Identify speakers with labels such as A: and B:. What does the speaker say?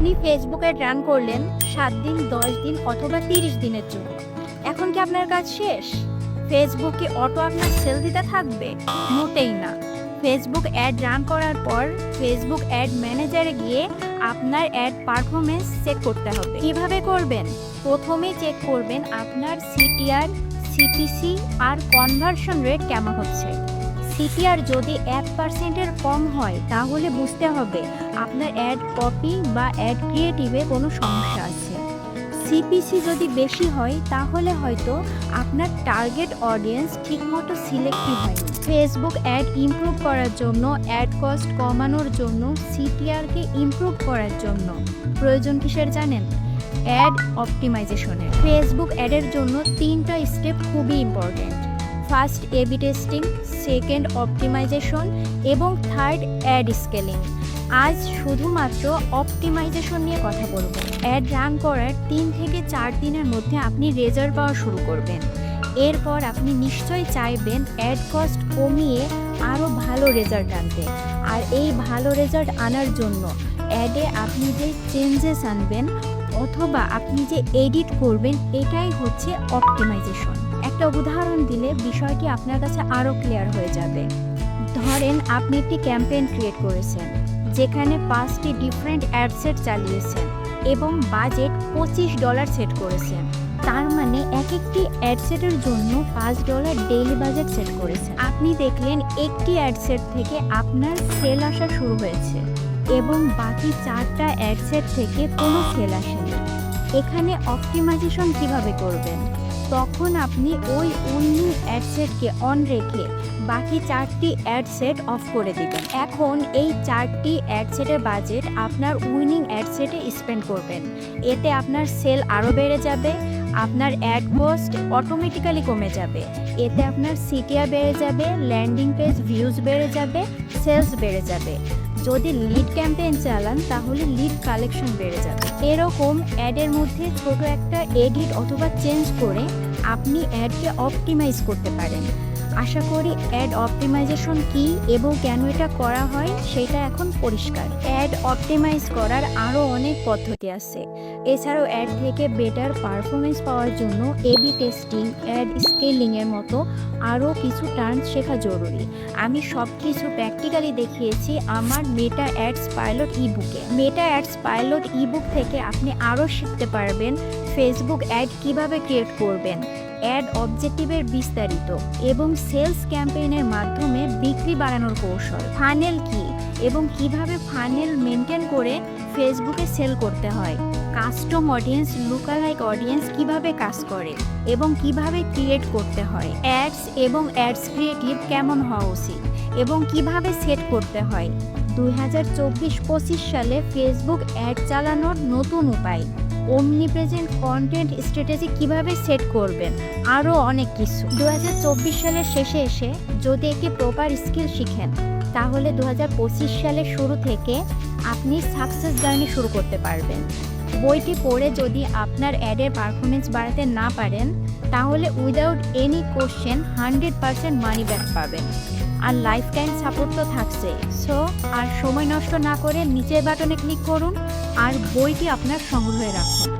A: আপনি ফেসবুকে রান করলেন 7 দিন, 10 দিন অথবা 30 দিনের জন্য। এখন কি আপনার কাজ শেষ? ফেসবুক কি অটো আপনার সেল দিতে থাকবে? মোটেই না। ফেসবুক অ্যাড রান করার পর ফেসবুক অ্যাড ম্যানেজারে গিয়ে আপনার অ্যাড পারফরমেন্স চেক করতে হবে। কিভাবে করবেন? প্রথমেই চেক করবেন আপনার সিটিআর, সিপিসি আর কনভার্সন রেট কেমন হচ্ছে। সিটিআর যদি 1%-এর কম হয় তাহলে বুঝতে হবে আপনার অ্যাড কপি বা অ্যাড ক্রিয়েটিভে কোনো সমস্যা আছে। সিপিসি যদি বেশি হয় তাহলে হয়তো আপনার টার্গেট অডিয়েন্স ঠিকমতো সিলেক্টিভ হয়নি। ফেসবুক অ্যাড ইমপ্রুভ করার জন্য, অ্যাড কস্ট কমানোর জন্য, সিটিআরকে ইমপ্রুভ করার জন্য প্রয়োজন কিসের জানেন? অ্যাড অপটিমাইজেশনের। ফেসবুক অ্যাডের জন্য 3টা স্টেপ খুবই important. First AB testing, second optimization এবং থার্ড অ্যাড স্কেলিং। আজ শুধুমাত্র অপটিমাইজেশন নিয়ে কথা বলবো। অ্যাড রান করার 3 থেকে 4 দিনের মধ্যে আপনি রেজাল্ট পাওয়া শুরু করবেন। এরপর আপনি নিশ্চয়ই চাইবেন অ্যাড কস্ট কমিয়ে আরও ভালো রেজাল্ট আনতে। আর এই ভালো রেজাল্ট আনার জন্য অ্যাডে আপনি যে চেঞ্জেস আনবেন অথবা আপনি যে এডিট করবেন, এটাই হচ্ছে অপটিমাইজেশন। একটা উদাহরণ দিলে বিষয়টি আপনার কাছে আরও ক্লিয়ার হয়ে যাবে। ধরেন আপনি একটি ক্যাম্পেইন ক্রিয়েট করেছেন যেখানে 5টি ডিফারেন্ট অ্যাড সেট চালিয়েছেন এবং বাজেট $25 সেট করেছেন। তার মানে এক একটি অ্যাড সেটের জন্য $5 ডেইলি বাজেট সেট করেছেন। আপনি দেখলেন একটি অ্যাড সেট থেকে আপনার সেল আসা শুরু হয়েছে এবং বাকি 4টা অ্যাড সেট থেকে কোনো সেল আসেনি। এখানে অপটিমাইজেশন কিভাবে করবেন? তখন আপনি ওই উইনিং অ্যাড সেটকে অন রেখে বাকি 4টি অ্যাড সেট অফ করে দিবেন। এখন এই 4টি অ্যাড সেটের বাজেট আপনার উইনিং অ্যাড সেটে স্পেন্ড করবেন। এতে আপনার সেল আরও বেড়ে যাবে, আপনার অ্যাড কস্ট অটোমেটিক্যালি কমে যাবে, এতে আপনার সিটিআর বেড়ে যাবে, ল্যান্ডিং পেজ ভিউজ বেড়ে যাবে, সেলস বেড়ে যাবে। যদি লিড ক্যাম্পেইন চালান তাহলে লিড কালেকশন বেড়ে যাবে। এরকম অ্যাডের মধ্যে ছোট একটা এডিট অথবা চেঞ্জ করে আপনি অ্যাডকে অপটিমাইজ করতে পারেন। আশা করি অ্যাড অপটিমাইজেশন কী এবং কেন এটা করা হয় সেটা এখন পরিষ্কার। অ্যাড অপটিমাইজ করার আরও অনেক পদ্ধতি আছে। এছাড়াও অ্যাড থেকে বেটার পারফরমেন্স পাওয়ার জন্য এবি টেস্টিং, অ্যাড স্কেলিংয়ের মতো আরও কিছু টার্মস শেখা জরুরি। আমি সব কিছু প্র্যাকটিক্যালি দেখিয়েছি আমার মেটা অ্যাডস পাইলট ইবুকে। মেটা অ্যাডস পাইলট ইবুক থেকে আপনি আরও শিখতে পারবেন ফেসবুক অ্যাড কিভাবে ক্রিয়েট করবেন, অ্যাড অবজেক্টিভের বিস্তারিত এবং সেলস ক্যাম্পেইনের মাধ্যমে বিক্রি বাড়ানোর কৌশল, ফানেল কি এবং কিভাবে ফানেল মেনটেন করে ফেসবুকে সেল করতে হয়, কাস্টম অডিয়েন্স, লুকালাইক অডিয়েন্স কিভাবে কাজ করে এবং কিভাবে ক্রিয়েট করতে হয়, অ্যাডস এবং অ্যাডস ক্রিয়েটিভ কেমন হওয়া উচিত এবং কিভাবে সেট করতে হয়, 2024-25 সালে ফেসবুক অ্যাড চালানোর নতুন উপায়, omnipresent কন্টেন্ট স্ট্র্যাটেজি কিভাবে সেট করবেন, আরও অনেক কিছু। 2024 সালের শেষে এসে যদি একটি প্রপার স্কিল শিখেন তাহলে 2025 সালের শুরু থেকে আপনি সাকসেস জার্নি শুরু করতে পারবেন। বইটি পড়ে যদি আপনার অ্যাডের পারফরমেন্স বাড়াতে না পারেন তাহলে without any question 100% money back পাবেন। আর লাইফ টাইম সাপোর্ট তো থাকছে। সো আর সময় নষ্ট না করে নিচের বাটনে ক্লিক করুন আর বইটি আপনার সংগ্রহে রাখুন।